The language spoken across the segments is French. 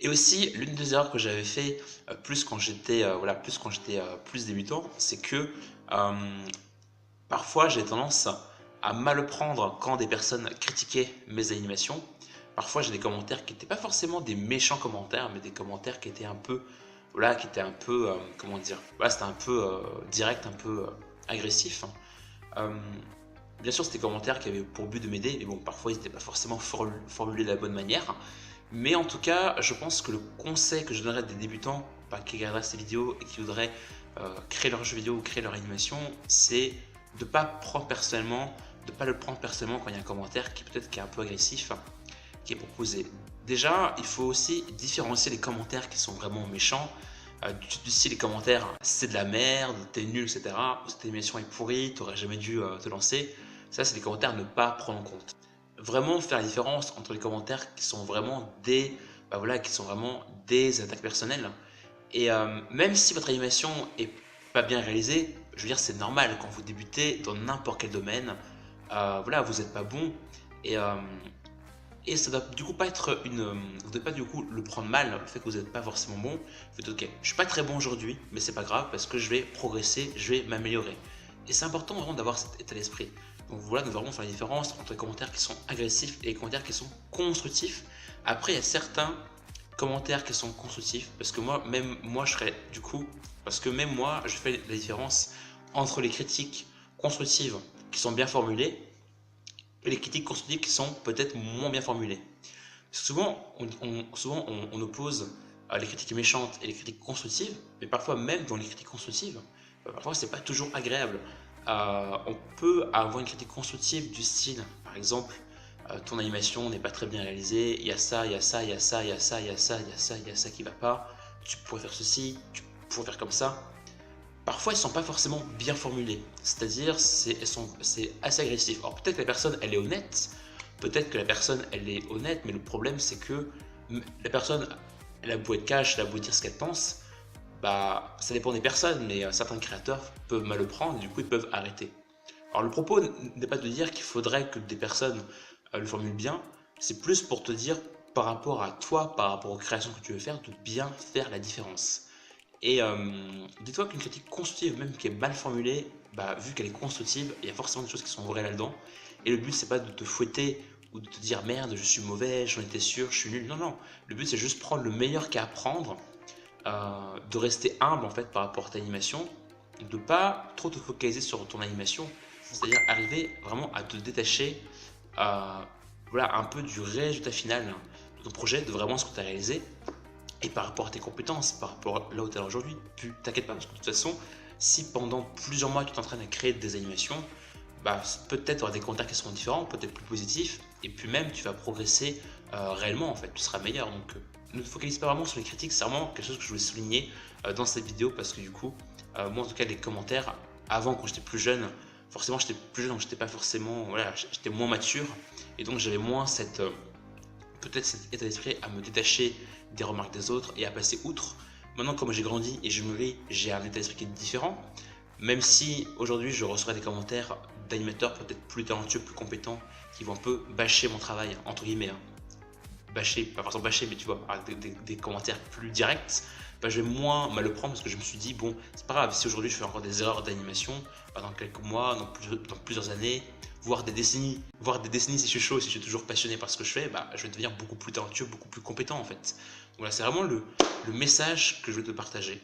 Et aussi, l'une des erreurs que j'avais fait plus quand j'étais plus débutant, c'est que euh, parfois j'ai tendance à mal prendre quand des personnes critiquaient mes animations. Parfois j'ai des commentaires qui n'étaient pas forcément des méchants commentaires, mais des commentaires qui étaient un peu, comment dire, voilà, c'était un peu direct, un peu agressif. Euh, Bien sûr, c'était des commentaires qui avaient pour but de m'aider, mais bon, parfois ils n'étaient pas forcément formulés de la bonne manière. Mais en tout cas, je pense que le conseil que je donnerais à des débutants qui regarderaient ces vidéos et qui voudraient créer leur jeu vidéo ou créer leur animation, c'est de ne pas prendre personnellement, de pas le prendre personnellement quand il y a un commentaire qui peut-être qui est un peu agressif, qui est proposé. Déjà, il faut aussi différencier les commentaires qui sont vraiment méchants, du style les commentaires c'est de la merde, t'es nul, etc. Cette animation est pourrie, t'aurais jamais dû te lancer. Ça, c'est des commentaires à ne pas prendre en compte. Vraiment faire la différence entre les commentaires qui sont vraiment des attaques personnelles. Et même si votre animation est pas bien réalisée, je veux dire, c'est normal quand vous débutez dans n'importe quel domaine. Voilà, vous n'êtes pas bon. Et, euh, et ça doit du coup pas être vous devez pas du coup le prendre mal, le fait que vous n'êtes pas forcément bon. Vous dites ok, je suis pas très bon aujourd'hui, mais c'est pas grave parce que je vais progresser, je vais m'améliorer. Et c'est important vraiment d'avoir cet état d'esprit. Donc voilà, nous devons vraiment faire la différence entre les commentaires qui sont agressifs et les commentaires qui sont constructifs. Après, il y a certains commentaires qui sont constructifs parce que même moi, je serais du coup, parce que même moi, je fais la différence entre les critiques constructives qui sont bien formulées et les critiques constructives qui sont peut-être moins bien formulées. Souvent, on oppose les critiques méchantes et les critiques constructives, mais parfois même dans les critiques constructives, parfois c'est pas toujours agréable. On peut avoir une critique constructive du style, par exemple, ton animation n'est pas très bien réalisée, il y a ça, il y a ça, il y a ça, il y a ça, il y a ça, il y a ça, il y a ça qui va pas, tu pourrais faire ceci, tu pourrais faire comme ça. Parfois, elles sont pas forcément bien formulées, c'est-à-dire c'est assez agressif. Alors peut-être que la personne elle est honnête, peut-être que la personne elle est honnête, mais le problème c'est que la personne elle a beau être cash, elle a beau dire ce qu'elle pense, bah ça dépend des personnes, mais certains créateurs peuvent mal le prendre et du coup ils peuvent arrêter. Alors le propos n'est pas de dire qu'il faudrait que des personnes le formulent bien, c'est plus pour te dire par rapport à toi, par rapport aux créations que tu veux faire, de bien faire la différence. Et dis-toi qu'une critique constructive, même qui est mal formulée, bah, vu qu'elle est constructive, il y a forcément des choses qui sont vraies là-dedans. Et le but, c'est pas de te fouetter ou de te dire merde, je suis mauvais, j'en étais sûr, je suis nul. Non, non. Le but, c'est juste prendre le meilleur qu'il y a à prendre, de rester humble en fait par rapport à ta animation, de pas trop te focaliser sur ton animation, c'est-à-dire arriver vraiment à te détacher voilà, un peu du résultat final de ton projet, de vraiment ce que tu as réalisé et par rapport à tes compétences, par rapport à là où tu es aujourd'hui, t'inquiète pas, parce que de toute façon, si pendant plusieurs mois tu t'entraînes à créer des animations, bah, peut-être tu auras des contacts qui seront différents, peut-être plus positifs, et puis même tu vas progresser réellement en fait, tu seras meilleur. Donc ne te focalise pas vraiment sur les critiques, c'est vraiment quelque chose que je voulais souligner dans cette vidéo, parce que du coup, moi en tout cas, les commentaires, avant quand j'étais plus jeune, forcément j'étais plus jeune, donc j'étais pas forcément, voilà, j'étais moins mature, et donc j'avais moins peut-être cet état d'esprit à me détacher des remarques des autres et à passer outre. Maintenant, comme j'ai grandi et je mûris, j'ai un état d'esprit qui est différent. Même si aujourd'hui je reçois des commentaires d'animateurs peut-être plus talentueux, plus compétents, qui vont un peu bâcher mon travail, entre guillemets. Hein. Bâcher, pas forcément bâcher, mais tu vois, avec des commentaires plus directs, bah, je vais moins mal le prendre parce que je me suis dit, bon, c'est pas grave, si aujourd'hui je fais encore des erreurs d'animation, bah, dans quelques mois, dans plusieurs années, voire des décennies si je suis chaud, si je suis toujours passionné par ce que je fais, bah, je vais devenir beaucoup plus talentueux, beaucoup plus compétent en fait. Donc là, c'est vraiment le message que je veux te partager,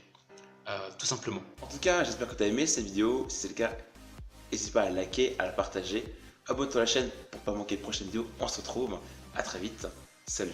tout simplement. En tout cas, j'espère que tu as aimé cette vidéo. Si c'est le cas, n'hésite pas à la liker, à la partager. Abonne-toi à la chaîne pour ne pas manquer les prochaines vidéos. On se retrouve. À très vite. Salut.